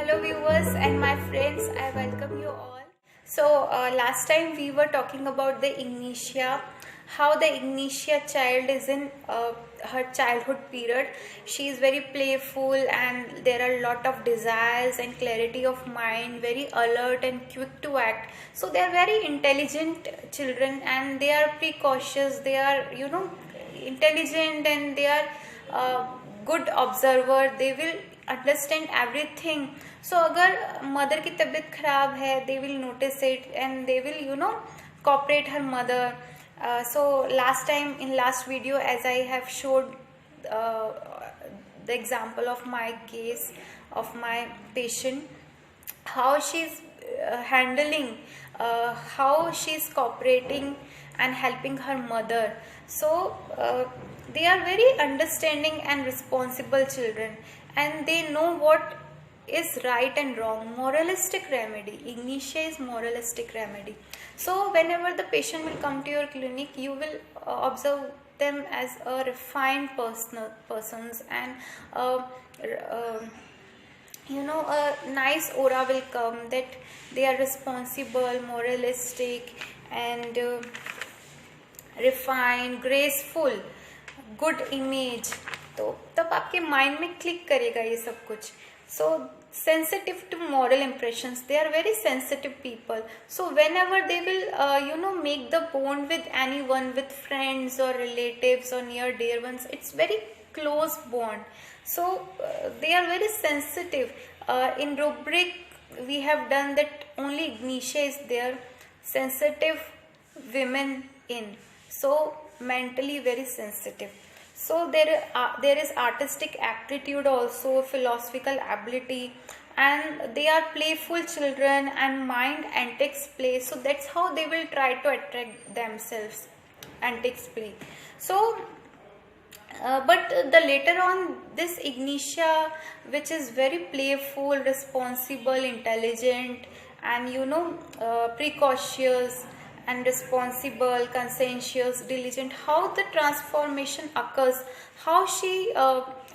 Hello viewers and my friends, I welcome you all. So last time we were talking about the Ignitia, how the Ignitia child is in her childhood period. She is very playful and there are a lot of desires and clarity of mind, very alert and quick to act. So they are very intelligent children and they are precautious, they are intelligent and they are good observer, they will understand everything. So अगर mother की तबीयत खराब है, they will notice it and they will cooperate her mother. So last time in last video, as I have showed uh, the example of my case of my patient, how she's handling, how she's cooperating and helping her mother. So they are very understanding and responsible children and they know what is right and wrong. Moralistic remedy. Ignitia is moralistic remedy. So whenever the patient will come to your clinic, you will observe them as a refined persons and a nice aura will come that they are responsible, moralistic and refined, graceful, good image. तो तब आपके mind में click करेगा ये सब कुछ. So sensitive to moral impressions, they are very sensitive people. So whenever they will make the bond with anyone, with friends or relatives or near dear ones, it's very close bond. So they are very sensitive. In rubric we have done that only Ignitia is there, sensitive women in, so mentally very sensitive. So there is artistic aptitude also, philosophical ability, and they are playful children and mind antics play. So that's how they will try to attract themselves, antics play. So but the later on this Ignitia, which is very playful, responsible, intelligent and precautious and responsible, conscientious, diligent, how the transformation occurs, how she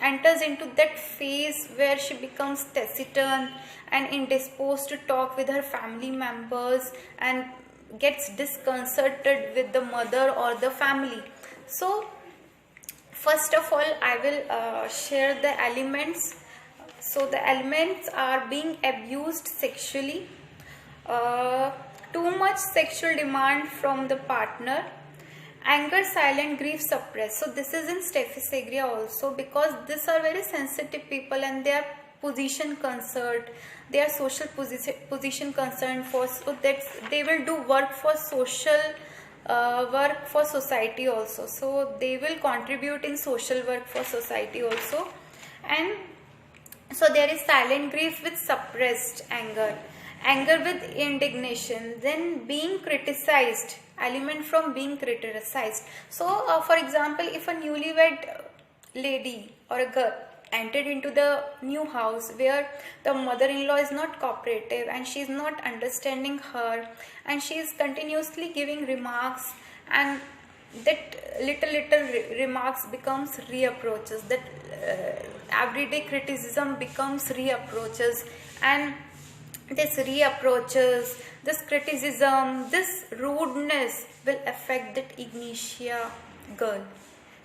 enters into that phase where she becomes taciturn and indisposed to talk with her family members and gets disconcerted with the mother or the family. So first of all, I will share the elements. So the elements are being abused sexually, too much sexual demand from the partner, anger, silent, grief, suppressed. So this is in Staphylococcus aureus also, because these are very sensitive people and they are position concerned, they are social position concerned for, so that they will do work for social work for society also. So they will contribute in social work for society also. And so there is silent grief with suppressed anger, anger with indignation, then being criticized, element from being criticized. So for example, if a newlywed lady or a girl entered into the new house where the mother-in-law is not cooperative and she is not understanding her and she is continuously giving remarks, and that little remarks becomes reapproaches, that everyday criticism becomes reapproaches, and this reapproaches, this criticism, this rudeness will affect that Ignitia girl.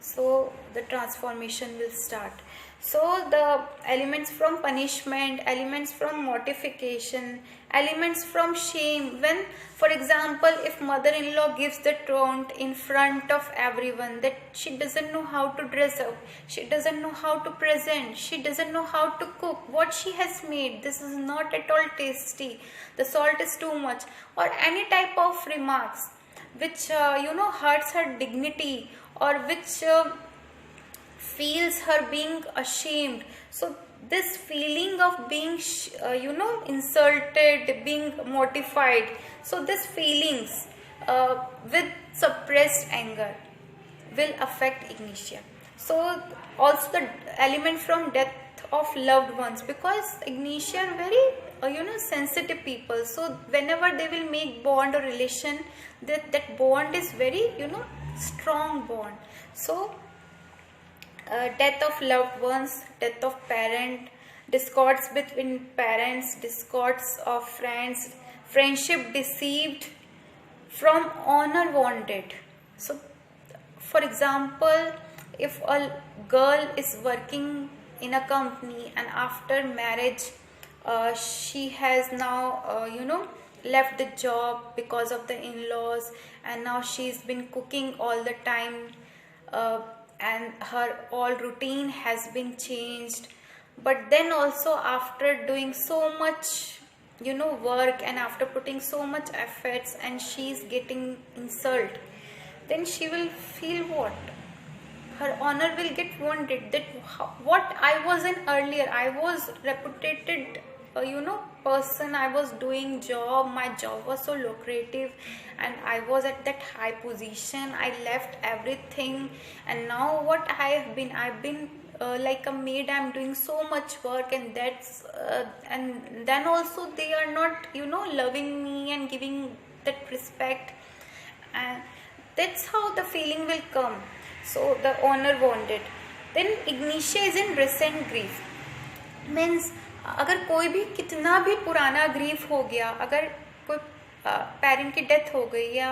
So the transformation will start. So the elements from punishment, elements from mortification, elements from shame. When, for example, if mother-in-law gives the taunt in front of everyone that she doesn't know how to dress up, she doesn't know how to present, she doesn't know how to cook, what she has made, this is not at all tasty, the salt is too much, or any type of remarks which hurts her dignity or which feels her being ashamed. So this feeling of being insulted, being mortified, so these feelings with suppressed anger will affect Ignitia. So also the element from death of loved ones, because Ignitia are very sensitive people. So whenever they will make bond or relation, that bond is very strong bond. So death of loved ones, death of parent, discords between parents, discords of friends, friendship deceived from honor wanted. So, for example, if a girl is working in a company and after marriage she has now left the job because of the in-laws, and now she's been cooking all the time, uh, and her all routine has been changed. But then also, after doing so much work, and after putting so much efforts, and she's getting insult, then she will feel what? Her honor will get wounded. That what I was in earlier, I was reputed person, I was doing job, my job was so lucrative, and I was at that high position, I left everything, and now what I've been like a maid, I'm doing so much work, and that's and then also they are not loving me and giving that respect, and that's how the feeling will come. So the honor wanted. Then ignitia is in recent grief. Means अगर कोई भी कितना भी पुराना grief हो गया, अगर कोई पेरेंट की डेथ हो गई या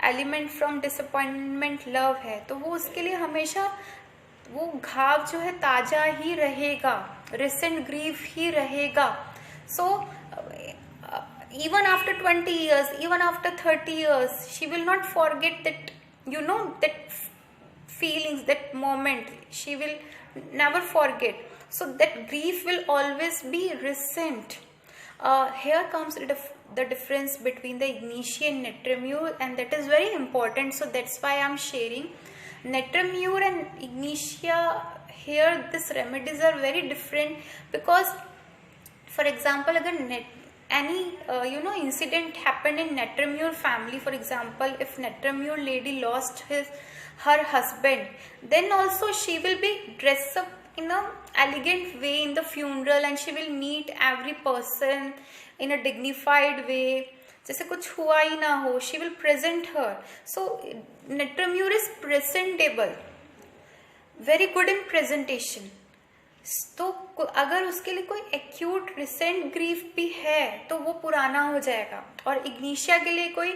एलिमेंट फ्रॉम डिसअपॉइंटमेंट लव है, तो वो उसके लिए हमेशा वो घाव जो है ताजा ही रहेगा, रिसेंट ग्रीफ ही रहेगा. सो even after 20 years, even after 30 years, she will not forget that that feelings, that moment, she will never forget. So that grief will always be recent. Here comes the difference between the ignitia and netremur, and that is very important, so that's why I'm sharing. Netremur and ignitia, here this remedies are very different, because for example, agar any incident happened in netremur family, for example, if netremur lady lost her husband, then also she will be dressed up in a elegant way in the funeral, and she will meet every person in a dignified way, जैसे कुछ हुआ ही ना हो. She will present her. So netremur is presentable, very good in presentation. तो अगर उसके लिए कोई एक्यूट रिसेंट ग्रीफ भी है तो वो पुराना हो जाएगा, और इग्निशिया के लिए कोई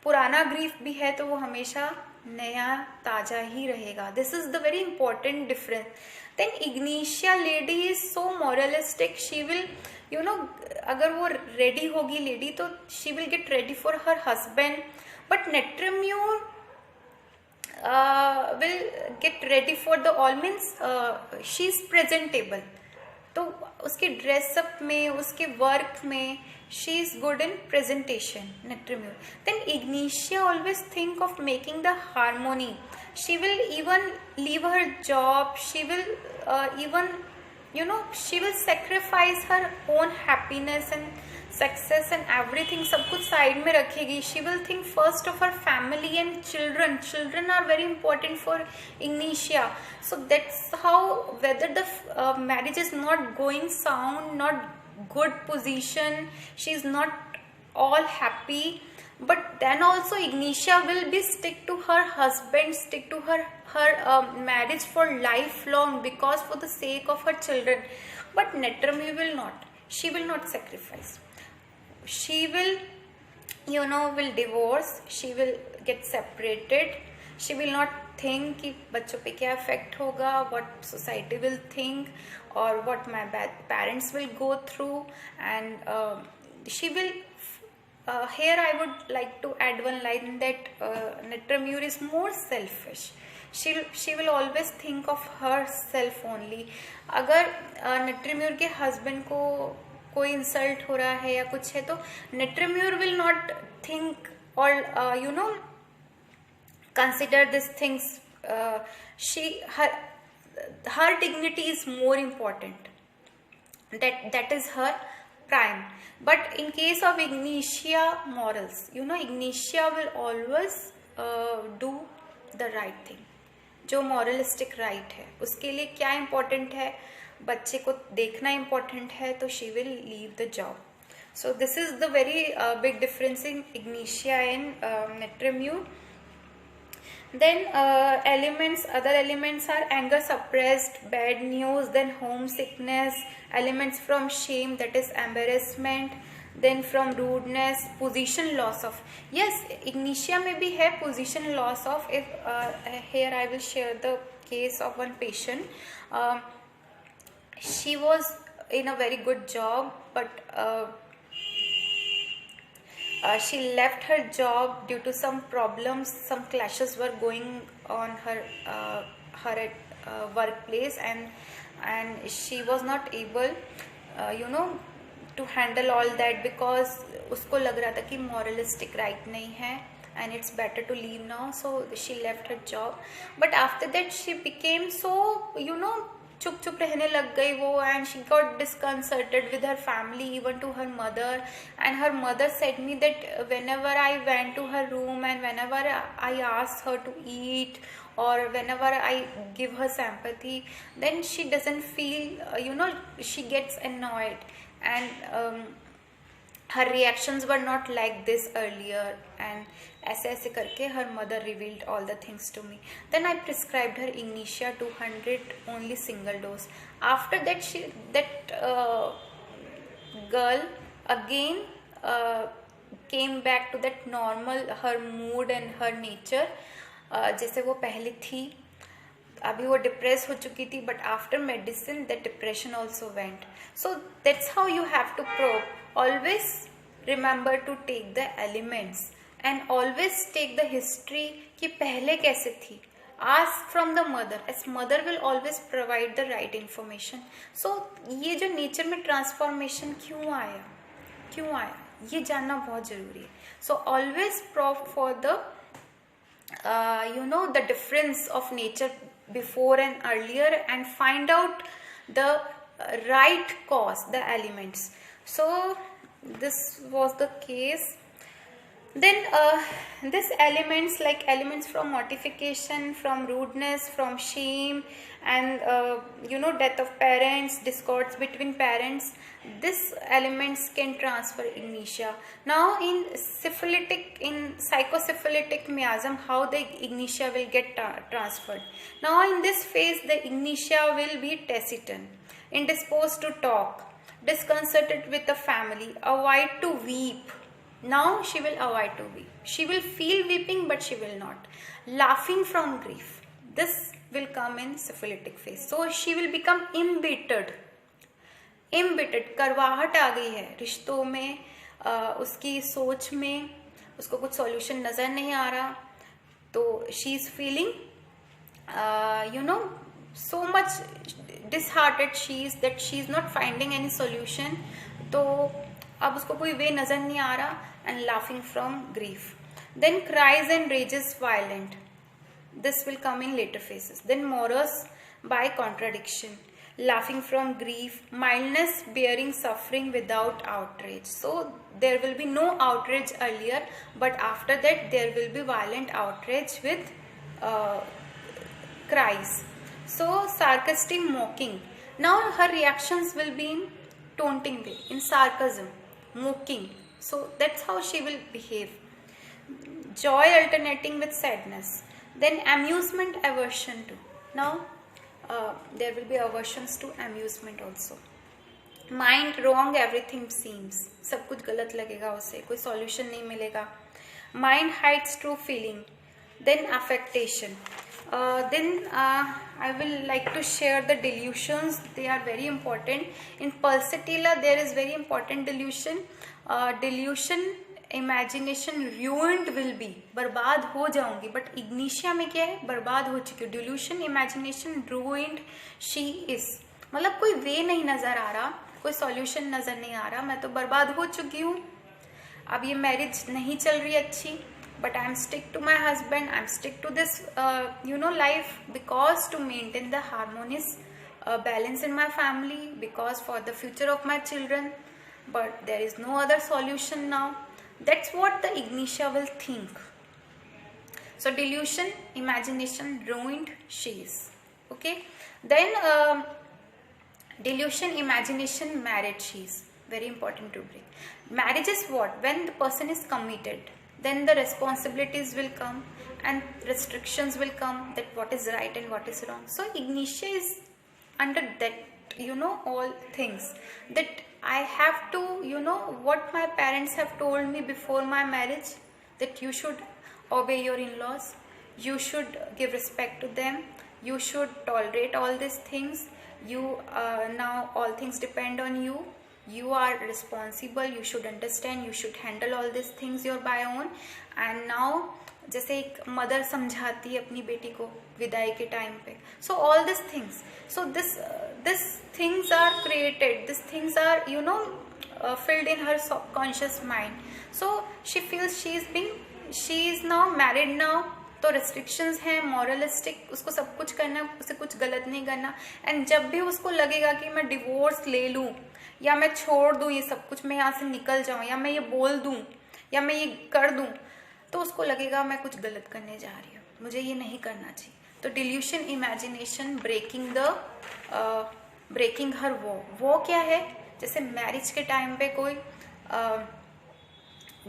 पुराना ग्रीफ भी है तो वो हमेशा नया ताजा ही रहेगा. This is the very important difference. Then Ignatia lady is so moralistic. She will अगर वो रेडी होगी लेडी, तो she will get ready for her husband. But Natrum mur will get ready for the all, means she is presentable. तो उसके dress up में, उसके work में she is good in presentation. Netremur. Then ignitia always think of making the harmony. She will even leave her job. She will even she will sacrifice her own happiness and success and everything, सब कुछ side में रखेगी. She will think first of her family and children. Children are very important for ignitia. So that's how, whether the marriage is not going sound, not good position, she is not all happy, but then also ignitia will be stick to her husband, stick to her marriage for lifelong, because for the sake of her children. But netremur will not. She will not sacrifice. She will will divorce. She will get separated. She will not think कि बच्चों पे क्या effect होगा, what society will think, or what my parents will go through, and she will here I would like to add one line that netremur is more selfish. She will always think of herself only. अगर netremur के husband को कोई insult हो रहा है या कुछ है, तो नेट्रेम्यूर विल नॉट थिंक और consider this things. her dignity is more important. That is her prime. But in case of ignitia morals, ignitia will always do the right thing. जो moralistic right है, उसके लिए क्या important है, बच्चे को देखना इम्पोर्टेंट है, तो she will leave the job. So this is the very big difference in Ignatia and Natrum mur. Then other elements are anger suppressed, bad news, then homesickness, elements from shame, that is embarrassment, then from rudeness, position loss of, yes, ignitia में भी है position loss of. If here I will share the case of one patient. She was in a very good job, but she left her job due to some problems. Some clashes were going on her workplace, and she was not able to handle all that, because उसको लग रहा था कि moralistic right नहीं है and it's better to leave now. So she left her job, but after that she became so चुप चुप रहने लग गई वो, and she got disconcerted with her family, even to her mother. And her mother said me that whenever I went to her room and whenever I asked her to eat or whenever I give her sympathy, then she doesn't feel, she gets annoyed, and her reactions were not like this earlier. And ऐसे ऐसे करके her mother revealed all the things to me. Then I prescribed her Ignitia 200, only single dose. After that that girl again came back to that normal, her mood and her nature, जैसे वो पहले थी. अभी वो depress हो चुकी थी, but after medicine that depression also went. So that's how you have to probe. Always remember to take the elements and always take the history कि पहले कैसे थी. Ask from the mother, as mother will always provide the right information. So ये जो nature में transformation क्यों आया ये जानना बहुत जरूरी है. So always probe for the the difference of nature before and earlier, and find out the right cause, the elements. So this was the case. Then these elements, like elements from mortification, from rudeness, from shame, and death of parents, discords between parents, these elements can transfer ignitia. Now in psychosyphilitic miasm, how the ignitia will get transferred. Now in this phase the ignitia will be taciturn, indisposed to talk, disconcerted with the family, avoid to weep. Now she will avoid to weep. She will feel weeping, but she will not. Laughing from grief. This will come in syphilitic phase. So she will become embittered. करवाहट आ गई है रिश्तों में, उसकी सोच में, उसको कुछ solution नजर नहीं आ रहा. तो she is feeling so much disheartened she is, that she is not finding any solution. तो अब उसको कोई वे नजर नहीं आ रहा, and laughing from grief. Then cries and rages violent. This will come in later phases. Then morose by contradiction, laughing from grief, mildness, bearing suffering without outrage. So there will be no outrage earlier, but after that there will be violent outrage with cries. So sarcastic mocking. Now her reactions will be in taunting way, in sarcasm, mocking. So that's how she will behave. Joy alternating with sadness. Then amusement, aversion to. Now there will be aversions to amusement also. Mind wrong, everything seems. सब कुछ गलत लगेगा उसे, कोई solution नहीं मिलेगा. Mind hides true feeling. Then affectation. Then I will like to share the delusions. They are very important. In pulsatilla there is very important delusion. Delusion, imagination, ruined will be, बर्बाद हो जाऊंगी. But Ignatia में क्या है, बर्बाद हो चुकी हूँ. Delusion, imagination, ruined she is. मतलब कोई वे नहीं नजर आ रहा, कोई सॉल्यूशन नजर नहीं आ रहा, मैं तो बर्बाद हो चुकी हूँ. अब ये मैरिज नहीं चल रही अच्छी, but I am stick to my husband, I am stick to this life, because to maintain the harmonious balance in my family, because for the future of my children, but there is no other solution now. That's what the ignitia will think. So delusion, imagination, ruined she is. Okay. Then delusion, imagination, married she is. Very important to bring. Marriage is what? When the person is committed, then the responsibilities will come, and restrictions will come, that what is right and what is wrong. So Ignitia is under that, all things, that I have to, what my parents have told me before my marriage, that you should obey your in-laws, you should give respect to them, you should tolerate all these things, you now all things depend on you, you are responsible, you should understand, you should handle all these things your by own. And now जैसे एक mother समझाती है अपनी बेटी को विदाई के time पे, so all this things, so this things are created, this things are filled in her subconscious mind. So she feels she is now married now, तो restrictions हैं, moralistic, उसको सब कुछ करना है, उसे कुछ गलत नहीं करना. एंड जब भी उसको लगेगा कि मैं डिवोर्स ले लूँ या मैं छोड़ दूँ ये सब कुछ, मैं यहाँ से निकल जाऊँ, या मैं ये बोल दूँ, या मैं ये कर दूँ, तो उसको लगेगा मैं कुछ गलत करने जा रही हूँ, मुझे ये नहीं करना चाहिए. तो डिल्यूशन, इमेजिनेशन, ब्रेकिंग हर वो क्या है, जैसे मैरिज के टाइम पे कोई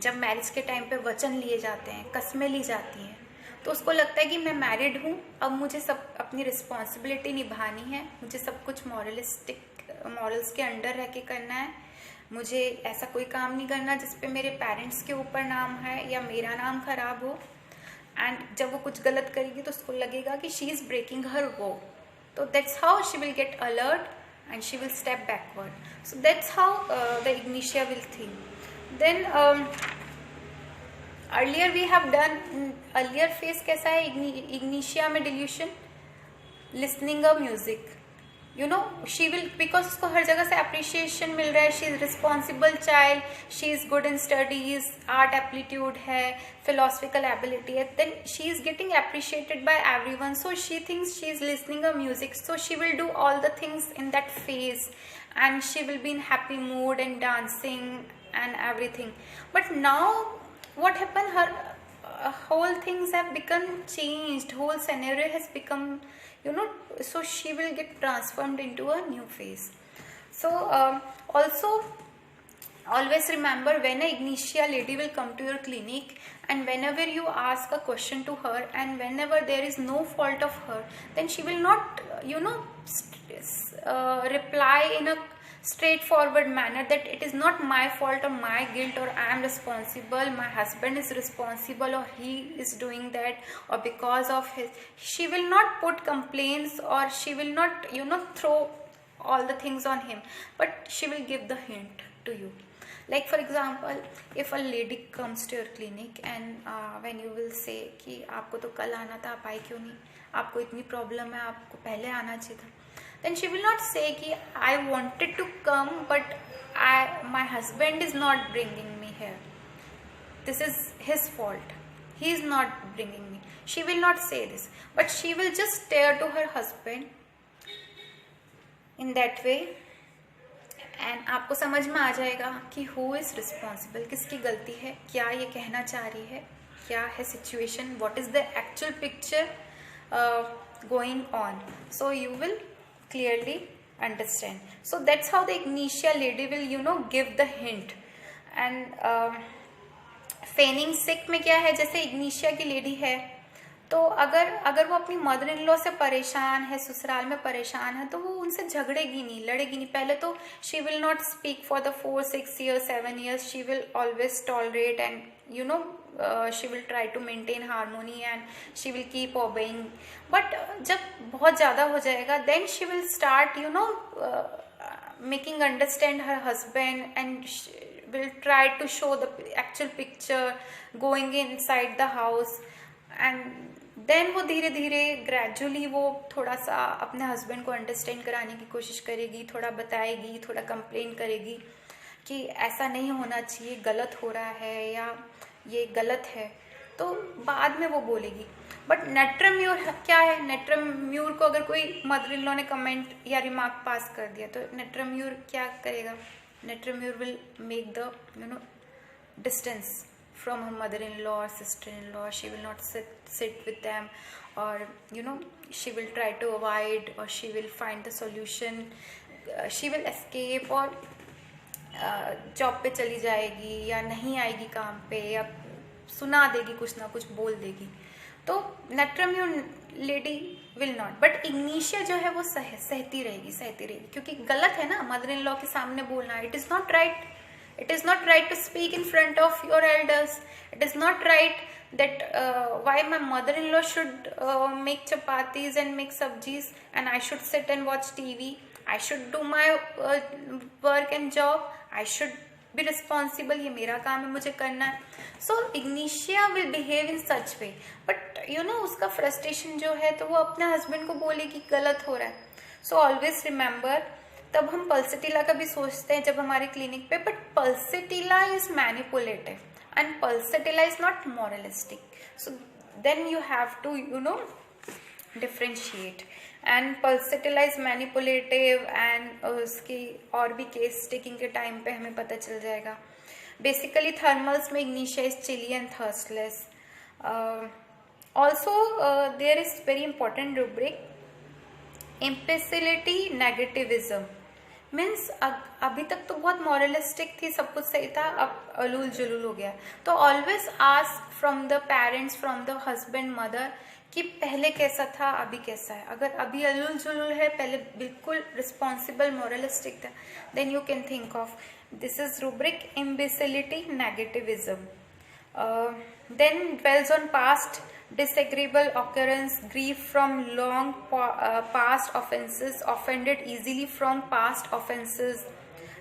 जब मैरिज के टाइम पे वचन लिए जाते हैं, कस्में ली जाती हैं, तो उसको लगता है कि मैं मैरिड हूँ, अब मुझे सब अपनी रिस्पॉन्सिबिलिटी निभानी है, मुझे सब कुछ मॉरल्स के अंडर रह के करना है, मुझे ऐसा कोई काम नहीं करना जिसपे मेरे पेरेंट्स के ऊपर नाम है या मेरा नाम खराब हो. एंड जब वो कुछ गलत करेगी तो उसको लगेगा कि शी इज ब्रेकिंग हर वो, तो that's how she will gate alert and she will step backward. So that's how the Ignitia will think. Then earlier we have done, earlier phase कैसा है Ignitia में delusion, listening a music, she will, because उसको हर जगह से appreciation मिल रहा है, she is responsible child, she is good in studies, art aptitude है, philosophical ability है, then she is getting appreciated by everyone, so she thinks she is listening a music, so she will do all the things in that phase and she will be in happy mood and dancing and everything. But now what happened, her whole things have become changed, whole scenario has become, so she will get transformed into a new phase. So also always remember, when a Ignitia lady will come to your clinic and whenever you ask a question to her and whenever there is no fault of her, then she will not reply in a straightforward manner that it is not my fault or my guilt or I am responsible, my husband is responsible or he is doing that or because of his. She will not put complaints or she will not throw all the things on him, but she will give the hint to you. Like for example, if a lady comes to your clinic and when you will say कि आपको तो कल आना था, आप आए क्यों नहीं, आपको इतनी प्रॉब्लम है, आपको पहले आना चाहिए था, then she will not say कि I wanted to come but my husband is not bringing me here, this is his fault, he is not bringing me. She will not say this, but she will just stare to her husband in that way and आपको समझ में आ जाएगा कि who is responsible, किसकी गलती है, क्या ये कहना चाह रही है, क्या है situation, what is the actual picture going on. So you will clearly understand. So that's how the Ignitia lady will give the hint. And feigning sick में क्या है, जैसे Ignitia की लेडी है तो अगर वो अपनी मदर इन लॉ से परेशान है, ससुराल में परेशान है, तो वो उनसे झगड़ेगी नहीं, लड़ेगी नहीं. पहले तो she will not speak for the 4, 6 years, 7 years. She will always tolerate and she will try to maintain harmony and she will keep obeying. But जब बहुत ज़्यादा हो जाएगा, then she will start making understand her husband and she will try to show the actual picture, going inside the house. And then वो धीरे धीरे gradually वो थोड़ा सा अपने हस्बैंड को अंडरस्टैंड कराने की कोशिश करेगी, थोड़ा बताएगी, थोड़ा कंप्लेन करेगी कि ऐसा नहीं होना चाहिए, गलत हो रहा है या ये गलत है, तो बाद में वो बोलेगी. बट नेट्रम्यूर क्या है, नेट्रम्यूर को अगर कोई मदर इन लॉ ने कमेंट या रिमार्क पास कर दिया तो नेट्रम्यूर क्या करेगा, natrum mur will make the distance from her mother-in-law or sister-in-law. She will not sit with them, or she will try to avoid, or she will find the solution, she will escape, और job पे चली जाएगी या नहीं आएगी काम पे या सुना देगी, कुछ ना कुछ बोल देगी. तो नटरम यू lady will not, but Ignatia जो है वो सहती रहेगी, क्योंकि गलत है ना मदर इन लॉ के सामने बोलना. It is not right. It is not right to speak in front of your elders. It is not right that why my mother-in-law should make chapatis and make sabjis and I should sit and watch TV. I should do my work and job. I should be responsible. ये मेरा काम है, मुझे करना है. So Ignitia will behave in such way. But उसका frustration जो है तो वो अपने husband को बोलेगी गलत हो रहा है. So always remember, तब हम पल्सिटिला का भी सोचते हैं जब हमारे क्लिनिक पे, but pulsatilla is manipulative and pulsatilla is not moralistic. So then you have to differentiate. And pulsatilla is manipulative and उसकी और भी केस टेकिंग के टाइम पे हमें पता चल जाएगा. बेसिकली थर्मल्स में Ignatia is chilly and thirstless. Also there is very important rubric, imbecility negativism. Means अभी तक तो बहुत मॉरलिस्टिक थी, सब कुछ सही था, अब अलूल जुलूल हो गया. तो always ask from the parents, from the husband mother कि पहले कैसा था अभी कैसा है. अगर अभी अलूल जुलूल है, पहले बिल्कुल रिस्पॉन्सिबल मॉरलिस्टिक था, then you can think of this is rubric imbecility negativism. Then dwells on past disagreeable occurrence, grief from long past offenses, offended easily from past offenses.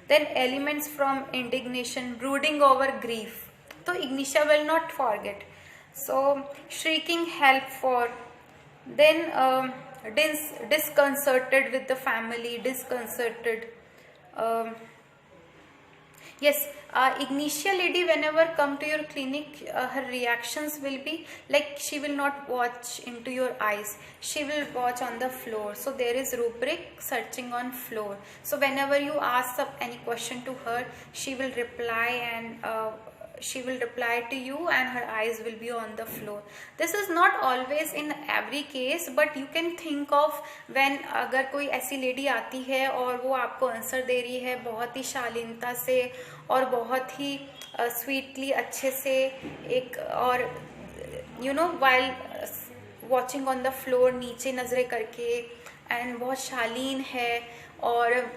Then elements from indignation, brooding over grief. So Ignitia will not forget. So shrieking help for. Then disconcerted with the family, disconcerted. Yes, Ignitia lady whenever come to your clinic, her reactions will be like she will not watch into your eyes, she will watch on the floor. So there is rubric searching on floor. So whenever you ask any question to her, she will reply and she will reply to you and her eyes will be on the floor. This is not always in every case, but you can think of when अगर कोई ऐसी lady आती है और वो आपको answer दे रही है बहुत ही शालीनता से और बहुत ही स्वीटली अच्छे से, एक और while watching on the floor नीचे नजरें करके, एंड बहुत शालीन है और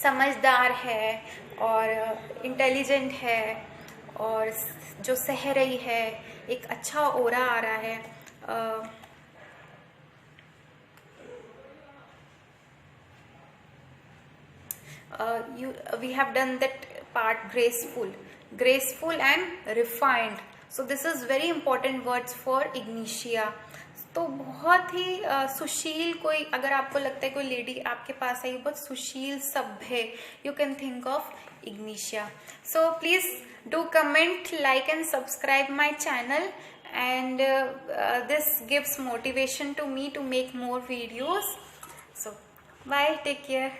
समझदार है और इंटेलिजेंट है और जो सह रही है, एक अच्छा ओरा आ रहा है. We have done that part, graceful and refined. So this is very important words for Ignitia. तो बहुत ही सुशील, कोई अगर आपको लगता है कोई लेडी आपके पास आई बहुत सुशील सभ्य, you can think of Ignitia. So please do comment, like and subscribe my channel, and this gives motivation to me to make more videos. So bye, take care.